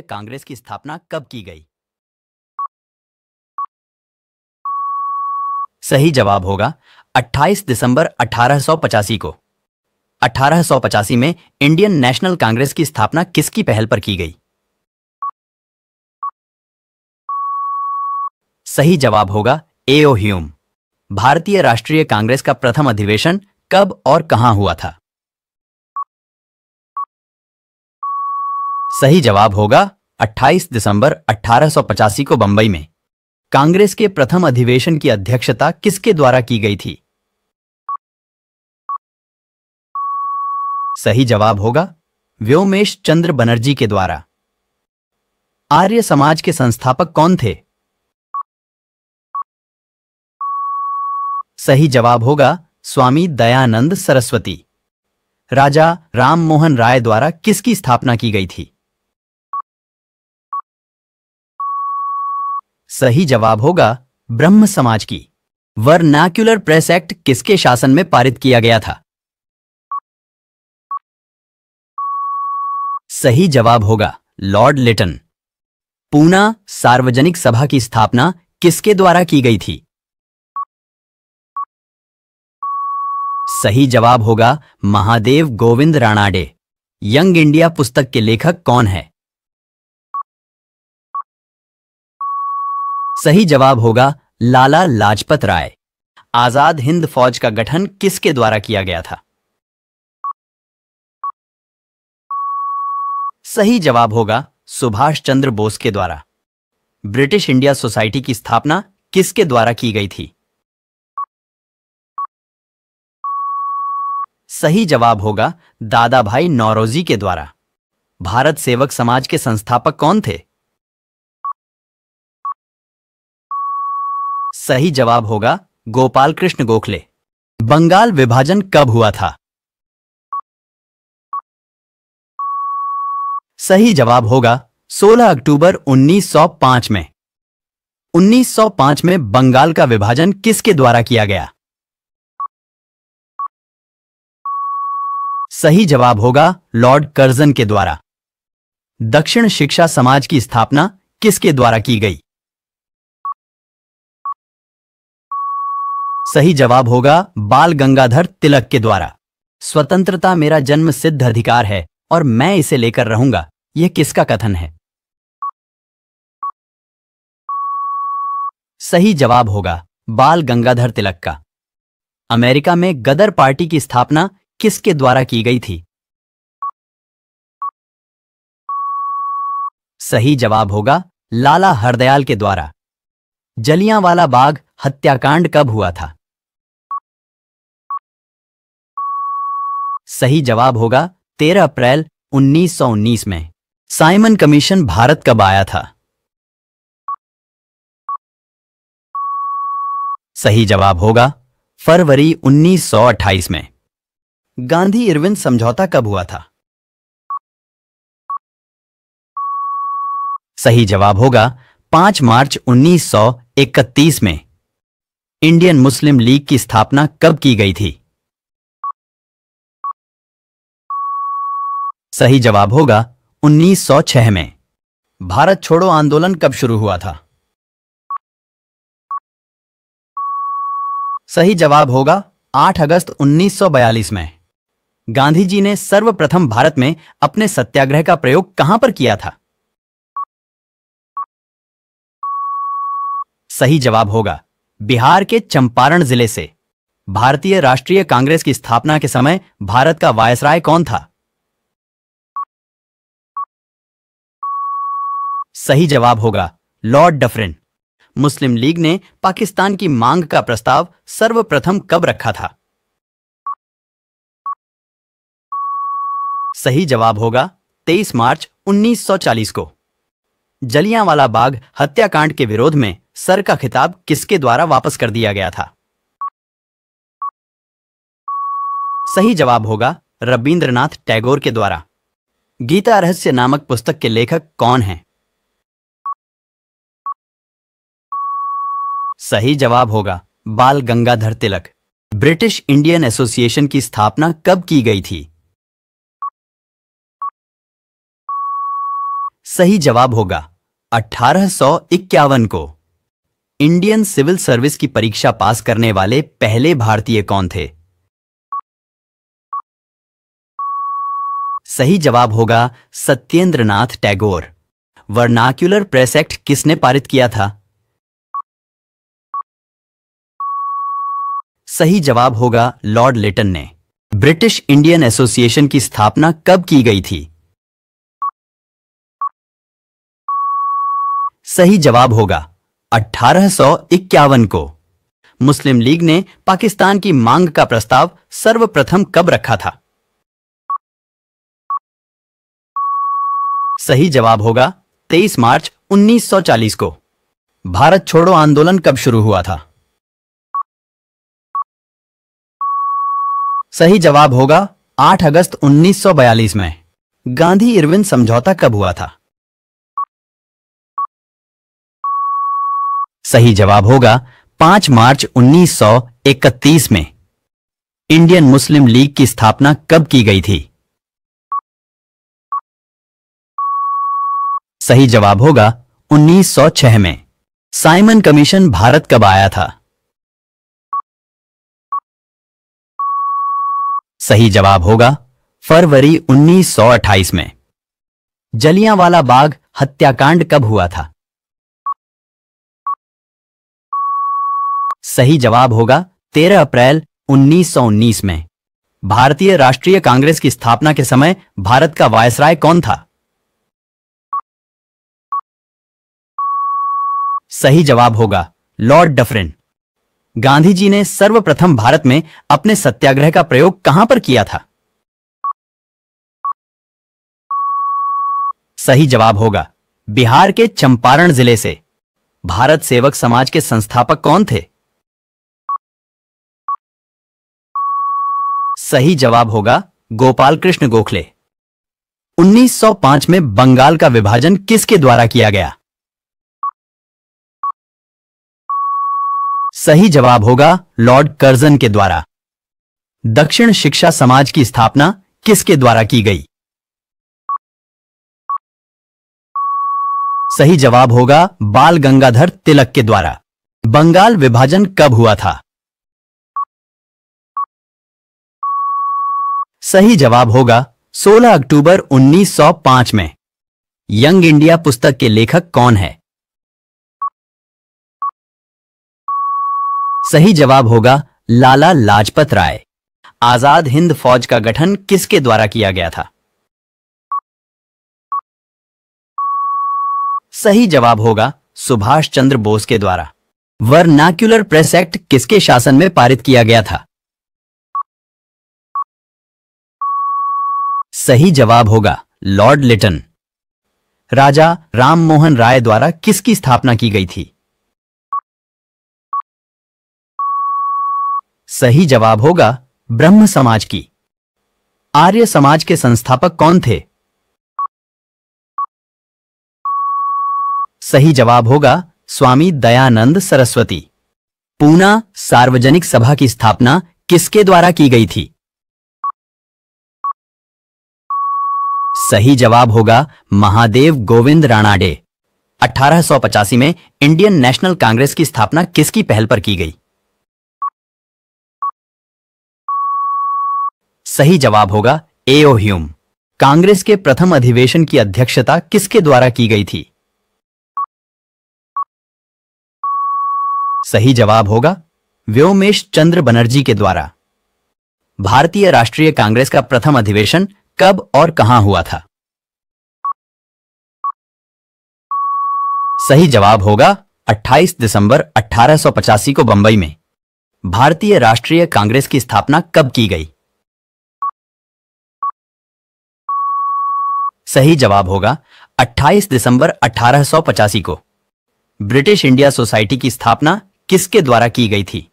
कांग्रेस की स्थापना कब की गई? सही जवाब होगा 28 दिसंबर 1885 को। 1885 में इंडियन नेशनल कांग्रेस की स्थापना किसकी पहल पर की गई? सही जवाब होगा ए.ओ. ह्यूम। भारतीय राष्ट्रीय कांग्रेस का प्रथम अधिवेशन कब और कहां हुआ था? सही जवाब होगा 28 दिसंबर 1885 को बंबई में। कांग्रेस के प्रथम अधिवेशन की अध्यक्षता किसके द्वारा की गई थी? सही जवाब होगा व्योमेश चंद्र बनर्जी के द्वारा। आर्य समाज के संस्थापक कौन थे? सही जवाब होगा स्वामी दयानंद सरस्वती। राजा राम मोहन राय द्वारा किसकी स्थापना की गई थी? सही जवाब होगा ब्रह्म समाज की। वर्नाक्युलर प्रेस एक्ट किसके शासन में पारित किया गया था? सही जवाब होगा लॉर्ड लिटन। पूना सार्वजनिक सभा की स्थापना किसके द्वारा की गई थी? सही जवाब होगा महादेव गोविंद राणाडे। यंग इंडिया पुस्तक के लेखक कौन है? सही जवाब होगा लाला लाजपत राय। आजाद हिंद फौज का गठन किसके द्वारा किया गया था? सही जवाब होगा सुभाष चंद्र बोस के द्वारा। ब्रिटिश इंडिया सोसाइटी की स्थापना किसके द्वारा की गई थी? सही जवाब होगा दादा भाई नौरोजी के द्वारा। भारत सेवक समाज के संस्थापक कौन थे? सही जवाब होगा गोपाल कृष्ण गोखले। बंगाल विभाजन कब हुआ था? सही जवाब होगा 16 अक्टूबर 1905 में। 1905 में बंगाल का विभाजन किसके द्वारा किया गया? सही जवाब होगा लॉर्ड कर्जन के द्वारा। दक्षिण शिक्षा समाज की स्थापना किसके द्वारा की गई? सही जवाब होगा बाल गंगाधर तिलक के द्वारा। स्वतंत्रता मेरा जन्म सिद्ध अधिकार है और मैं इसे लेकर रहूंगा, यह किसका कथन है? सही जवाब होगा बाल गंगाधर तिलक का। अमेरिका में गदर पार्टी की स्थापना किसके द्वारा की गई थी? सही जवाब होगा लाला हरदयाल के द्वारा। जलियांवाला बाग हत्याकांड कब हुआ था? सही जवाब होगा 13 अप्रैल 1919 में। साइमन कमीशन भारत कब आया था? सही जवाब होगा फरवरी 1928 में। गांधी इरविन समझौता कब हुआ था? सही जवाब होगा 5 मार्च 1931 में। इंडियन मुस्लिम लीग की स्थापना कब की गई थी? सही जवाब होगा 1906 में। भारत छोड़ो आंदोलन कब शुरू हुआ था? सही जवाब होगा 8 अगस्त 1942 में। गांधी जी ने सर्वप्रथम भारत में अपने सत्याग्रह का प्रयोग कहां पर किया था? सही जवाब होगा बिहार के चंपारण जिले से। भारतीय राष्ट्रीय कांग्रेस की स्थापना के समय भारत का वायसराय कौन था? सही जवाब होगा लॉर्ड डफरिन। मुस्लिम लीग ने पाकिस्तान की मांग का प्रस्ताव सर्वप्रथम कब रखा था? सही जवाब होगा 23 मार्च 1940 को। जलियांवाला बाग हत्याकांड के विरोध में सर का खिताब किसके द्वारा वापस कर दिया गया था? सही जवाब होगा रवींद्रनाथ टैगोर के द्वारा। गीता रहस्य नामक पुस्तक के लेखक कौन हैं? सही जवाब होगा बाल Gangadhar Tilak. British Indian association की स्थापना कब की गई थी? सही जवाब होगा 1851 को। इंडियन सिविल सर्विस की परीक्षा पास करने वाले पहले भारतीय कौन थे? सही जवाब होगा Satyendranath Tagore. Vernacular press act किसने पारित किया था? सही जवाब होगा लॉर्ड लिटन ने। ब्रिटिश इंडियन एसोसिएशन की स्थापना कब की गई थी? सही जवाब होगा 1851 को। मुस्लिम लीग ने पाकिस्तान की मांग का प्रस्ताव सर्वप्रथम कब रखा था? सही जवाब होगा 23 मार्च 1940 को। भारत छोड़ो आंदोलन कब शुरू हुआ था? सही जवाब होगा 8 अगस्त 1942 में। गांधी इरविन समझौता कब हुआ था? सही जवाब होगा 5 मार्च 1931 में। इंडियन मुस्लिम लीग की स्थापना कब की गई थी? सही जवाब होगा 1906 में। साइमन कमीशन भारत कब आया था? सही जवाब होगा फरवरी 1928 में। जलियांवाला बाग हत्याकांड कब हुआ था? सही जवाब होगा 13 अप्रैल 1919 में। भारतीय राष्ट्रीय कांग्रेस की स्थापना के समय भारत का वायसराय कौन था? सही जवाब होगा लॉर्ड डफरिन। गांधी जी ने सर्वप्रथम भारत में अपने सत्याग्रह का प्रयोग कहां पर किया था? सही जवाब होगा बिहार के चंपारण जिले से। भारत सेवक समाज के संस्थापक कौन थे? सही जवाब होगा गोपाल कृष्ण गोखले। 1905 में बंगाल का विभाजन किसके द्वारा किया गया? सही जवाब होगा लॉर्ड कर्जन के द्वारा। दक्षिण शिक्षा समाज की स्थापना किसके द्वारा की गई? सही जवाब होगा बाल गंगाधर तिलक के द्वारा। बंगाल विभाजन कब हुआ था? सही जवाब होगा 16 अक्टूबर 1905 में। यंग इंडिया पुस्तक के लेखक कौन है? सही जवाब होगा लाला लाजपत राय। आजाद हिंद फौज का गठन किसके द्वारा किया गया था? सही जवाब होगा सुभाष चंद्र बोस के द्वारा। वर्नाक्युलर प्रेस एक्ट किसके शासन में पारित किया गया था? सही जवाब होगा लॉर्ड लिटन। राजा राममोहन राय द्वारा किसकी स्थापना की गई थी? सही जवाब होगा ब्रह्म समाज की। आर्य समाज के संस्थापक कौन थे? सही जवाब होगा स्वामी दयानंद सरस्वती। पूना सार्वजनिक सभा की स्थापना किसके द्वारा की गई थी? सही जवाब होगा महादेव गोविंद राणाडे। 1885 में इंडियन नेशनल कांग्रेस की स्थापना किसकी पहल पर की गई? सही जवाब होगा ए.ओ. ह्यूम। कांग्रेस के प्रथम अधिवेशन की अध्यक्षता किसके द्वारा की गई थी? सही जवाब होगा व्योमेश चंद्र बनर्जी के द्वारा। भारतीय राष्ट्रीय कांग्रेस का प्रथम अधिवेशन कब और कहां हुआ था? सही जवाब होगा 28 दिसंबर 1885 को बंबई में। भारतीय राष्ट्रीय कांग्रेस की स्थापना कब की गई? सही जवाब होगा 28 दिसंबर 1885 को। ब्रिटिश इंडिया सोसाइटी की स्थापना किसके द्वारा की गई थी?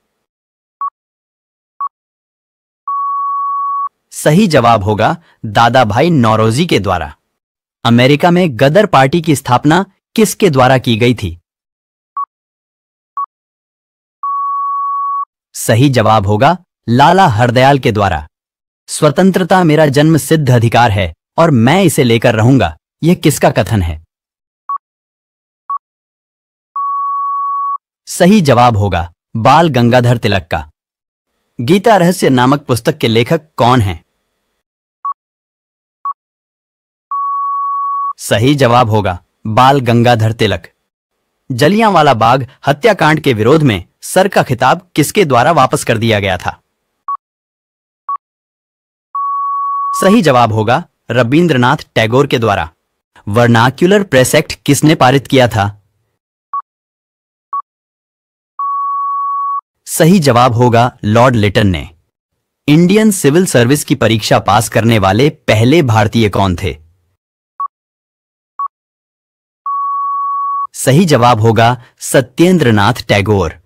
सही जवाब होगा दादा भाई नौरोजी के द्वारा। अमेरिका में गदर पार्टी की स्थापना किसके द्वारा की गई थी? सही जवाब होगा लाला हरदयाल के द्वारा। स्वतंत्रता मेरा जन्म सिद्ध अधिकार है और मैं इसे लेकर रहूंगा, यह किसका कथन है? सही जवाब होगा बाल गंगाधर तिलक का। गीता रहस्य नामक पुस्तक के लेखक कौन हैं? सही जवाब होगा बाल गंगाधर तिलक। जलियांवाला बाग हत्याकांड के विरोध में सर का खिताब किसके द्वारा वापस कर दिया गया था? सही जवाब होगा रवींद्रनाथ टैगोर के द्वारा। वर्नाक्युलर प्रेस एक्ट किसने पारित किया था? सही जवाब होगा लॉर्ड लिटन ने। इंडियन सिविल सर्विस की परीक्षा पास करने वाले पहले भारतीय कौन थे? सही जवाब होगा सत्येंद्रनाथ टैगोर।